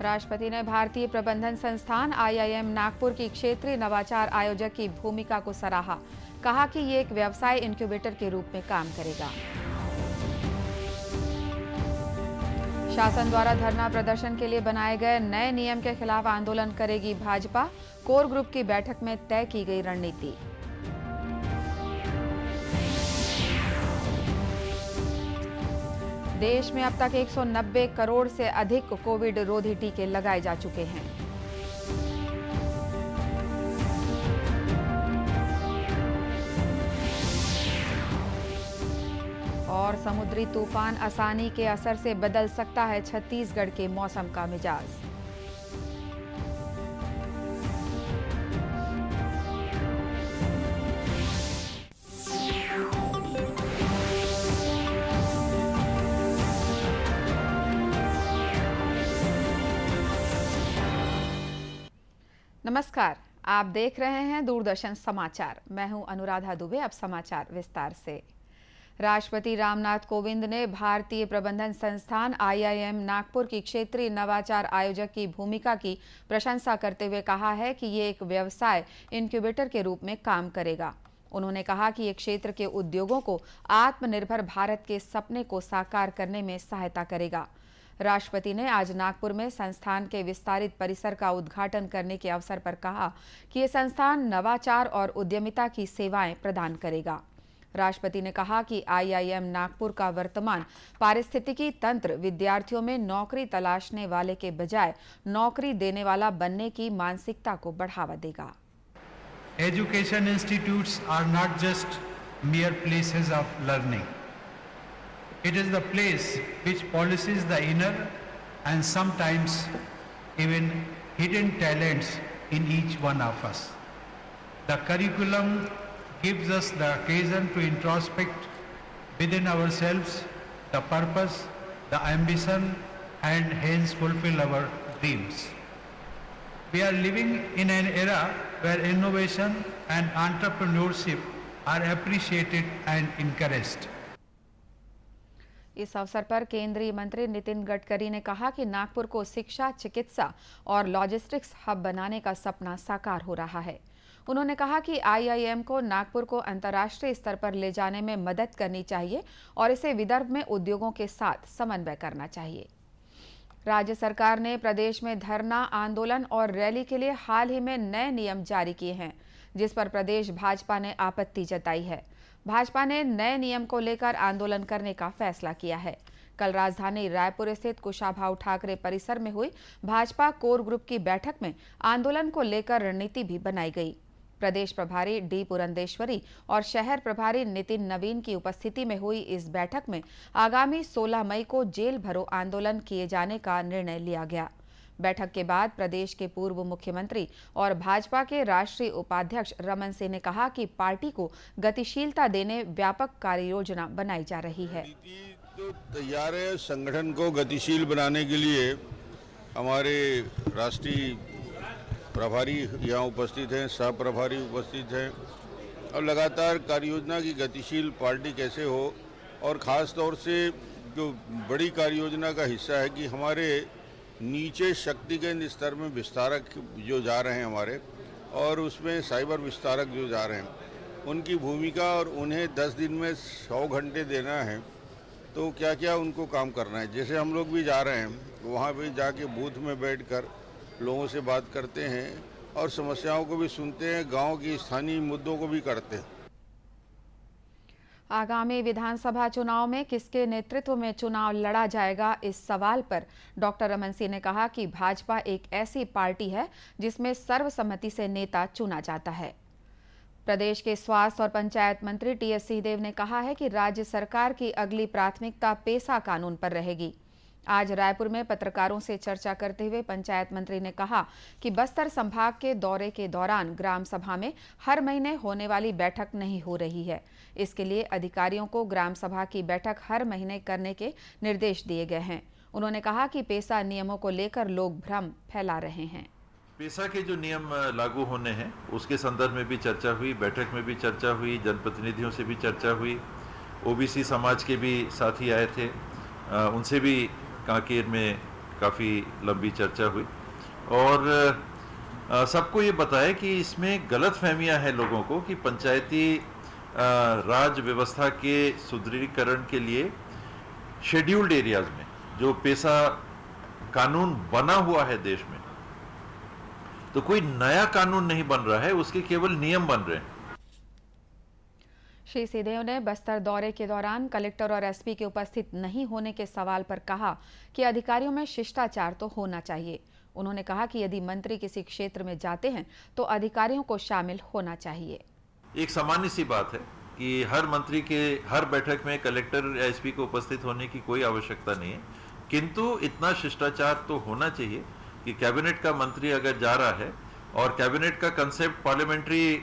राष्ट्रपति ने भारतीय प्रबंधन संस्थान आईआईएम नागपुर की क्षेत्रीय नवाचार आयोजक की भूमिका को सराहा। कहा कि ये एक व्यवसाय इनक्यूबेटर के रूप में काम करेगा। शासन द्वारा धरना प्रदर्शन के लिए बनाए गए नए नियम के खिलाफ आंदोलन करेगी भाजपा। कोर ग्रुप की बैठक में तय की गई रणनीति। देश में अब तक 190 करोड़ से अधिक कोविड रोधी टीके लगाए जा चुके हैं। और समुद्री तूफान आसानी के असर से बदल सकता है छत्तीसगढ़ के मौसम का मिजाज। नमस्कार, आप देख रहे हैं दूरदर्शन समाचार। मैं हूं अनुराधा दुबे। अब समाचार विस्तार से। राष्ट्रपति रामनाथ कोविंद ने भारतीय प्रबंधन संस्थान आईआईएम नागपुर की क्षेत्रीय नवाचार आयोजक की भूमिका की प्रशंसा करते हुए कहा है कि ये एक व्यवसाय इनक्यूबेटर के रूप में काम करेगा। उन्होंने कहा कि ये क्षेत्र के उद्योगों को आत्मनिर्भर भारत के सपने को साकार करने में सहायता करेगा। राष्ट्रपति ने आज नागपुर में संस्थान के विस्तारित परिसर का उद्घाटन करने के अवसर पर कहा कि ये संस्थान नवाचार और उद्यमिता की सेवाएं प्रदान करेगा। राष्ट्रपति ने कहा कि आईआईएम नागपुर का वर्तमान पारिस्थितिकी तंत्र विद्यार्थियों में नौकरी तलाशने वाले के बजाय नौकरी देने वाला बनने की मानसिकता को बढ़ावा देगा। Education institutes are not just mere places of learning. It is the place which polishes the inner and sometimes even hidden talents in each one of us. The curriculum gives us the occasion to introspect within ourselves the purpose, the ambition, and hence fulfill our dreams. We are living in an era where innovation and entrepreneurship are appreciated and encouraged. इस अवसर पर केंद्रीय मंत्री नितिन गडकरी ने कहा कि नागपुर को शिक्षा, चिकित्सा और लॉजिस्टिक्स हब बनाने का सपना साकार हो रहा है। उन्होंने कहा कि आईआईएम को नागपुर को अंतर्राष्ट्रीय स्तर पर ले जाने में मदद करनी चाहिए और इसे विदर्भ में उद्योगों के साथ समन्वय करना चाहिए। राज्य सरकार ने प्रदेश में धरना, आंदोलन और रैली के लिए हाल ही में नए नियम जारी किए हैं, जिस पर प्रदेश भाजपा ने आपत्ति जताई है। भाजपा ने नए नियम को लेकर आंदोलन करने का फैसला किया है। कल राजधानी रायपुर स्थित कुशाभाऊ ठाकरे परिसर में हुई भाजपा कोर ग्रुप की बैठक में आंदोलन को लेकर रणनीति भी बनाई गई। प्रदेश प्रभारी डी पुरंदेश्वरी और शहर प्रभारी नितिन नवीन की उपस्थिति में हुई इस बैठक में आगामी 16 मई को जेल भरो आंदोलन किए जाने का निर्णय लिया गया। बैठक के बाद प्रदेश के पूर्व मुख्यमंत्री और भाजपा के राष्ट्रीय उपाध्यक्ष रमन सिंह ने कहा कि पार्टी को गतिशीलता देने व्यापक कार्ययोजना बनाई जा रही है। तो तैयार है संगठन को गतिशील बनाने के लिए। हमारे राष्ट्रीय प्रभारी यहाँ उपस्थित हैं, सह प्रभारी उपस्थित हैं और लगातार कार्ययोजना की गतिशील पार्टी कैसे हो, और ख़ास तौर से जो बड़ी कार्ययोजना का हिस्सा है कि हमारे नीचे शक्ति केंद्र स्तर में विस्तारक जो जा रहे हैं हमारे, और उसमें साइबर विस्तारक जो जा रहे हैं, उनकी भूमिका और उन्हें 10 दिन में 100 घंटे देना है। तो क्या क्या उनको काम करना है। जैसे हम लोग भी जा रहे हैं, वहाँ भी जाके बूथ में बैठकर लोगों से बात करते हैं और समस्याओं को भी सुनते हैं, गांव की स्थानीय मुद्दों को भी करते हैं। आगामी विधानसभा चुनाव में किसके नेतृत्व में चुनाव लड़ा जाएगा, इस सवाल पर डॉक्टर रमन सिंह ने कहा कि भाजपा एक ऐसी पार्टी है जिसमें सर्वसम्मति से नेता चुना जाता है। प्रदेश के स्वास्थ्य और पंचायत मंत्री टीएस सिंहदेव ने कहा है कि राज्य सरकार की अगली प्राथमिकता पेसा कानून पर रहेगी। आज रायपुर में पत्रकारों से चर्चा करते हुए पंचायत मंत्री ने कहा कि बस्तर संभाग के दौरे के दौरान ग्राम सभा में हर महीने होने वाली बैठक नहीं हो रही है। इसके लिए अधिकारियों को ग्राम सभा की बैठक हर महीने करने के निर्देश दिए गए हैं। उन्होंने कहा कि पेसा नियमों को लेकर लोग भ्रम फैला रहे हैं। पेसा के जो नियम लागू होने हैं उसके संदर्भ में भी चर्चा हुई, बैठक में भी चर्चा हुई, जनप्रतिनिधियों से भी चर्चा हुई, ओबीसी समाज के भी साथी आए थे, उनसे भी कांकेर में काफ़ी लंबी चर्चा हुई और सबको ये बताया कि इसमें गलत फहमियाँ हैं लोगों को कि पंचायती राज व्यवस्था के सुदृढ़ीकरण के लिए शेड्यूल्ड एरियाज में जो पेशा कानून बना हुआ है देश में, तो कोई नया कानून नहीं बन रहा है, उसके केवल नियम बन रहे हैं। श्री सिंहदेव ने बस्तर दौरे के दौरान कलेक्टर और एसपी के उपस्थित नहीं होने के सवाल पर कहा कि अधिकारियों में शिष्टाचार तो होना चाहिए। उन्होंने कहा कि यदि मंत्री किसी क्षेत्र में जाते हैं तो अधिकारियों को शामिल होना चाहिए। एक सामान्य सी बात है कि हर मंत्री के हर बैठक में कलेक्टर या एसपी को उपस्थित होने की कोई आवश्यकता नहीं है, किंतु इतना शिष्टाचार तो होना चाहिए कि कैबिनेट का मंत्री अगर जा रहा है और कैबिनेट का कंसेप्ट पार्लियामेंट्री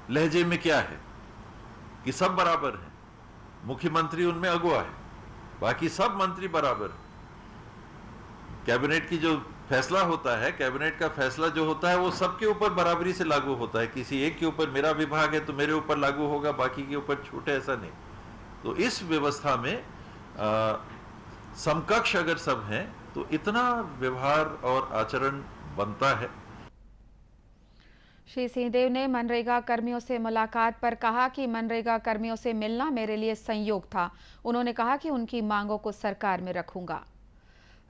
लहजे में क्या है कि सब बराबर है, मुख्यमंत्री उनमें अगुवा है, बाकी सब मंत्री बराबर है। कैबिनेट की जो फैसला होता है, कैबिनेट का फैसला जो होता है वो सबके ऊपर बराबरी से लागू होता है। किसी एक के ऊपर मेरा विभाग है तो मेरे ऊपर लागू होगा, बाकी के ऊपर छूट है, ऐसा नहीं। तो इस व्यवस्था में समकक्ष अगर सब हैं तो इतना व्यवहार और आचरण बनता है। श्री सिंहदेव ने मनरेगा कर्मियों से मुलाकात पर कहा कि मनरेगा कर्मियों से मिलना मेरे लिए संयोग था। उन्होंने कहा कि उनकी मांगों को सरकार में रखूंगा।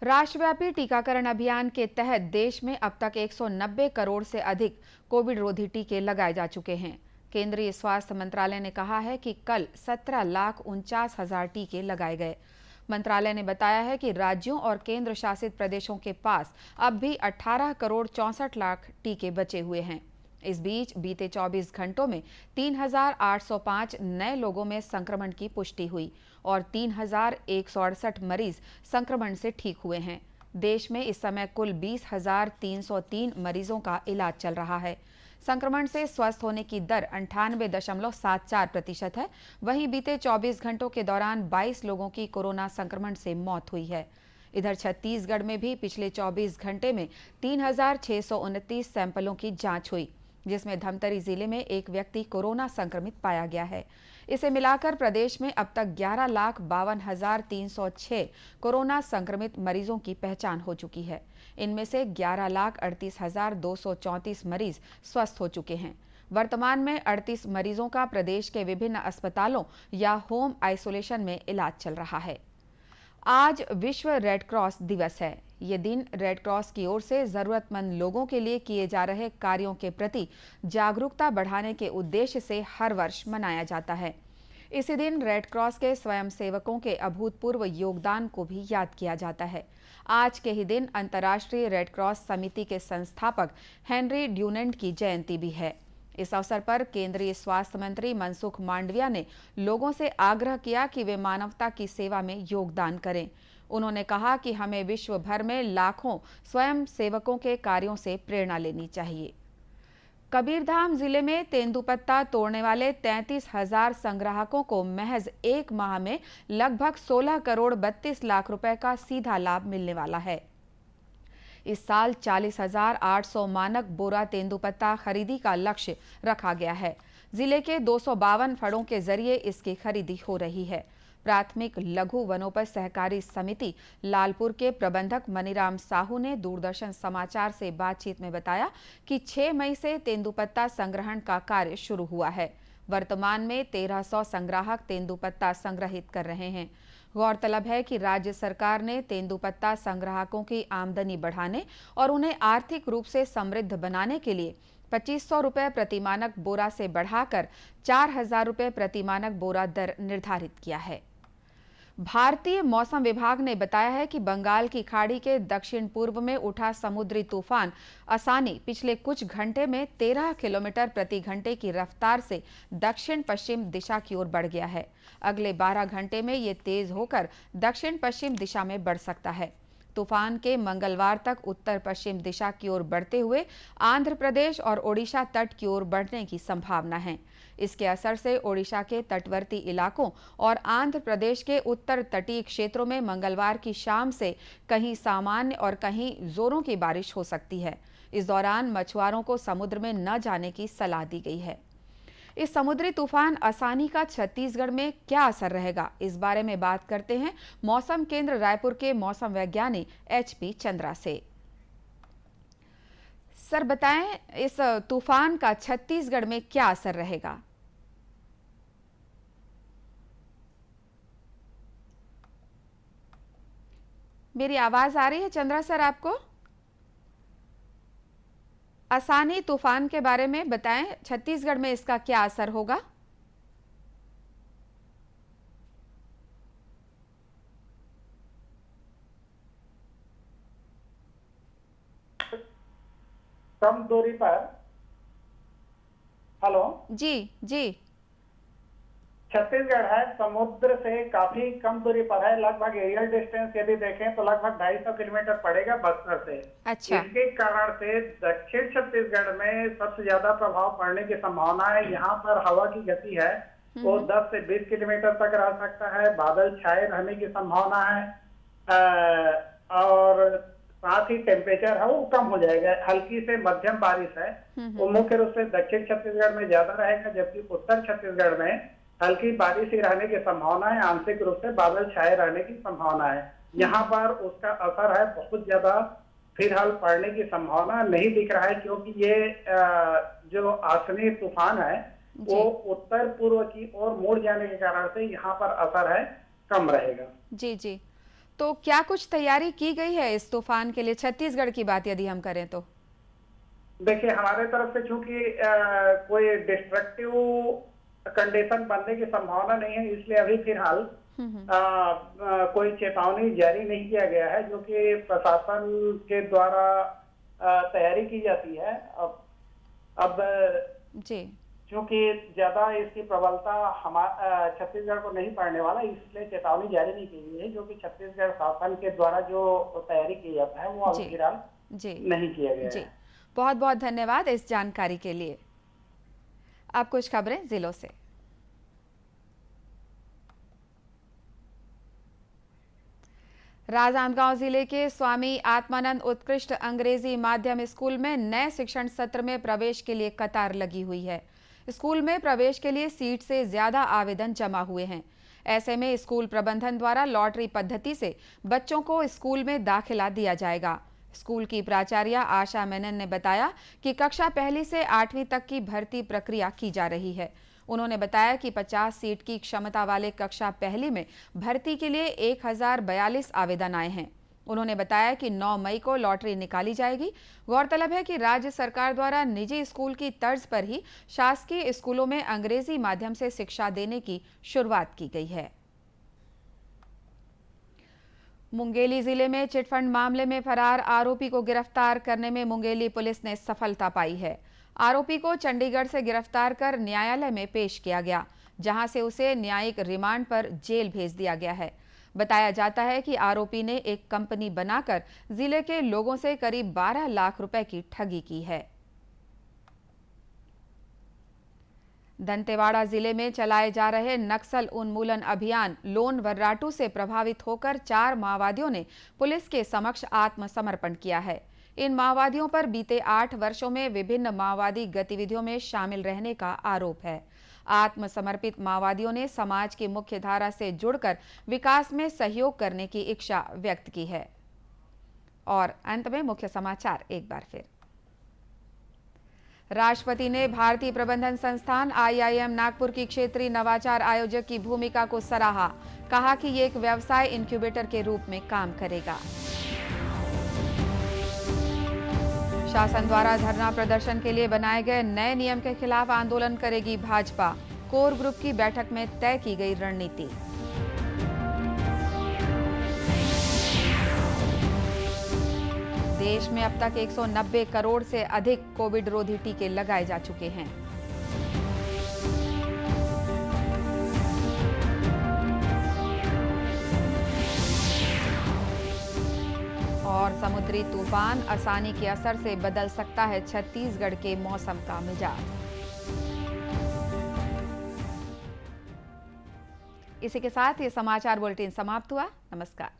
राष्ट्रव्यापी टीकाकरण अभियान के तहत देश में अब तक 190 करोड़ से अधिक कोविड रोधी टीके लगाए जा चुके हैं। केंद्रीय स्वास्थ्य मंत्रालय ने कहा है कि कल 17,49,000 टीके लगाए गए। मंत्रालय ने बताया है कि राज्यों और केंद्र शासित प्रदेशों के पास अब भी 18 करोड़ 64 लाख टीके बचे हुए हैं। इस बीच बीते 24 घंटों में 3,805 नए लोगों में संक्रमण की पुष्टि हुई और 3,168 मरीज संक्रमण से ठीक हुए हैं। देश में इस समय कुल 20,303 मरीजों का इलाज चल रहा है। संक्रमण से स्वस्थ होने की दर 98.74% है। वहीं बीते 24 घंटों के दौरान 22 लोगों की कोरोना संक्रमण से मौत हुई है। इधर छत्तीसगढ़ में भी पिछले 24 घंटे में 3,629 सैंपलों की जांच हुई, जिसमें धमतरी जिले में एक व्यक्ति कोरोना संक्रमित पाया गया है। इसे मिलाकर प्रदेश में अब तक 11,52,306 कोरोना संक्रमित मरीजों की पहचान हो चुकी है। इनमें से 11,38,234 मरीज स्वस्थ हो चुके हैं। वर्तमान में 38 मरीजों का प्रदेश के विभिन्न अस्पतालों या होम आइसोलेशन में इलाज चल रहा है। आज विश्व रेड क्रॉस दिवस है। ये दिन रेड क्रॉस की ओर से जरूरतमंद लोगों के लिए किए जा रहे कार्यों के प्रति जागरूकता बढ़ाने के उद्देश्य से हर वर्ष मनाया जाता है। इसी दिन रेड क्रॉस के स्वयंसेवकों के अभूतपूर्व योगदान को भी याद किया जाता है। आज के ही दिन अंतर्राष्ट्रीय रेड क्रॉस समिति के संस्थापक हेनरी ड्यूनेंट की जयंती भी है। इस अवसर पर केंद्रीय स्वास्थ्य मंत्री मनसुख मांडविया ने लोगों से आग्रह किया कि वे मानवता की सेवा में योगदान करें। उन्होंने कहा कि हमें विश्व भर में लाखों स्वयं सेवकों के कार्यों से प्रेरणा लेनी चाहिए। कबीरधाम जिले में तेंदुपत्ता तोड़ने वाले 33,000 संग्राहकों को महज एक माह में लगभग 16 करोड़ 32 लाख रुपए का सीधा लाभ मिलने वाला है। इस साल 40,800 मानक बोरा तेंदुपत्ता खरीदी का लक्ष्य रखा गया है। जिले के 252 फड़ों के जरिए इसकी खरीदी हो रही है। प्राथमिक लघु वनोपज सहकारी समिति लालपुर के प्रबंधक मनीराम साहू ने दूरदर्शन समाचार से बातचीत में बताया कि 6 मई से तेंदुपत्ता संग्रहण का कार्य शुरू हुआ है। वर्तमान में 1300 संग्राहक तेंदुपत्ता संग्रहित कर रहे हैं। गौरतलब है कि राज्य सरकार ने तेंदुपत्ता संग्राहकों की आमदनी बढ़ाने और उन्हें आर्थिक रूप से समृद्ध बनाने के लिए 2,500 रुपये प्रतिमानक बोरा से बढ़ाकर 4,000 रुपये प्रतिमानक बोरा दर निर्धारित किया है। भारतीय मौसम विभाग ने बताया है कि बंगाल की खाड़ी के दक्षिण पूर्व में उठा समुद्री तूफान असानी पिछले कुछ घंटे में 13 किलोमीटर प्रति घंटे की रफ्तार से दक्षिण पश्चिम दिशा की ओर बढ़ गया है। अगले 12 घंटे में ये तेज होकर दक्षिण पश्चिम दिशा में बढ़ सकता है। तूफान के मंगलवार तक उत्तर पश्चिम दिशा की ओर बढ़ते हुए आंध्र प्रदेश और ओडिशा तट की ओर बढ़ने की संभावना है। इसके असर से ओडिशा के तटवर्ती इलाकों और आंध्र प्रदेश के उत्तर तटीय क्षेत्रों में मंगलवार की शाम से कहीं सामान्य और कहीं जोरों की बारिश हो सकती है। इस दौरान मछुआरों को समुद्र में न जाने की सलाह दी गई है। इस समुद्री तूफान आसानी का छत्तीसगढ़ में क्या असर रहेगा, इस बारे में बात करते हैं मौसम केंद्र रायपुर के मौसम वैज्ञानिक HP चंद्रा से। सर बताएं, इस तूफान का छत्तीसगढ़ में क्या असर रहेगा? मेरी आवाज आ रही है चंद्रा सर आपको? आसानी तूफान के बारे में बताएं, छत्तीसगढ़ में इसका क्या असर होगा? कम दूरी पर। हेलो जी जी। छत्तीसगढ़ है समुद्र से काफी कम दूरी पर है, लगभग एरियल डिस्टेंस यदि देखें तो लगभग 250 किलोमीटर पड़ेगा बस्तर से। अच्छा। इसके कारण से दक्षिण छत्तीसगढ़ में सबसे ज्यादा प्रभाव पड़ने की संभावना है। यहाँ पर हवा की गति है वो 10 से 20 किलोमीटर तक रह सकता है। बादल छाए रहने की संभावना है और साथ ही टेम्परेचर है वो कम हो जाएगा। हल्की से मध्यम बारिश है वो मुख्य रूप से दक्षिण छत्तीसगढ़ में ज्यादा रहेगा, जबकि उत्तर छत्तीसगढ़ में हल्की बारिश ही रहने की संभावना है। आंशिक रूप से बादल छाए रहने की संभावना है। यहाँ पर उसका असर है बहुत ज्यादा फिलहाल पड़ने की संभावना नहीं दिख रहा है, क्योंकि ये जो आसनी तूफान है वो उत्तर पूर्व की ओर मुड़ जाने के कारण से यहाँ पर असर है कम रहेगा। जी जी। तो क्या कुछ तैयारी की गई है इस तूफान के लिए, छत्तीसगढ़ की बात यदि हम करें तो? देखिए हमारे तरफ से चूंकि कोई डिस्ट्रक्टिव कंडीशन बनने की संभावना नहीं है, इसलिए अभी फिलहाल कोई चेतावनी जारी नहीं किया गया है, जो कि प्रशासन के द्वारा तैयारी की जाती है। अब जी क्योंकि ज्यादा इसकी प्रबलता छत्तीसगढ़ को नहीं पड़ने वाला, इसलिए चेतावनी जारी नहीं की गई है। जो कि छत्तीसगढ़ शासन के द्वारा जो तैयारी की जाता है वो अभी फिलहाल नहीं किया गया है। बहुत बहुत धन्यवाद इस जानकारी के लिए। अब कुछ खबरें जिलों से। राजनांदगांव जिले के स्वामी आत्मानंद उत्कृष्ट अंग्रेजी माध्यम स्कूल में नए शिक्षण सत्र में प्रवेश के लिए कतार लगी हुई है। स्कूल में प्रवेश के लिए सीट से ज्यादा आवेदन जमा हुए हैं। ऐसे में स्कूल प्रबंधन द्वारा लॉटरी पद्धति से बच्चों को स्कूल में दाखिला दिया जाएगा। स्कूल की प्राचार्य आशा मेनन ने बताया कि कक्षा पहली से 8वीं तक की भर्ती प्रक्रिया की जा रही है। उन्होंने बताया कि 50 सीट की क्षमता वाले कक्षा पहली में भर्ती के लिए 1042 आवेदन आए हैं। उन्होंने बताया कि 9 मई को लॉटरी निकाली जाएगी। गौरतलब है कि राज्य सरकार द्वारा निजी स्कूल की तर्ज पर ही शासकीय स्कूलों में अंग्रेजी माध्यम से शिक्षा देने की शुरुआत की गई है। मुंगेली जिले में चिटफंड मामले में फरार आरोपी को गिरफ्तार करने में मुंगेली पुलिस ने सफलता पाई है। आरोपी को चंडीगढ़ से गिरफ्तार कर न्यायालय में पेश किया गया, जहां से उसे न्यायिक रिमांड पर जेल भेज दिया गया है। बताया जाता है कि आरोपी ने एक कंपनी बनाकर जिले के लोगों से करीब 12 लाख रुपए की ठगी की है। दंतेवाड़ा जिले में चलाए जा रहे नक्सल उन्मूलन अभियान लोन वर्राटू से प्रभावित होकर 4 माओवादियों ने पुलिस के समक्ष आत्मसमर्पण किया है। इन माओवादियों पर बीते 8 वर्षों में विभिन्न माओवादी गतिविधियों में शामिल रहने का आरोप है। आत्मसमर्पित माओवादियों ने समाज की मुख्य धारा से जुड़कर विकास में सहयोग करने की इच्छा व्यक्त की है। और अंत में मुख्य समाचार एक बार फिर। राष्ट्रपति ने भारतीय प्रबंधन संस्थान IIM नागपुर की क्षेत्रीय नवाचार आयोजक की भूमिका को सराहा। कहा कि ये एक व्यवसाय इंक्यूबेटर के रूप में काम करेगा। शासन द्वारा धरना प्रदर्शन के लिए बनाए गए नए नियम के खिलाफ आंदोलन करेगी भाजपा। कोर ग्रुप की बैठक में तय की गई रणनीति। देश में अब तक 190 करोड़ से अधिक कोविड रोधी टीके लगाए जा चुके हैं। और समुद्री तूफान आसानी के असर से बदल सकता है छत्तीसगढ़ के मौसम का मिजाज। इसी के साथ ये समाचार बुलेटिन समाप्त हुआ। नमस्कार।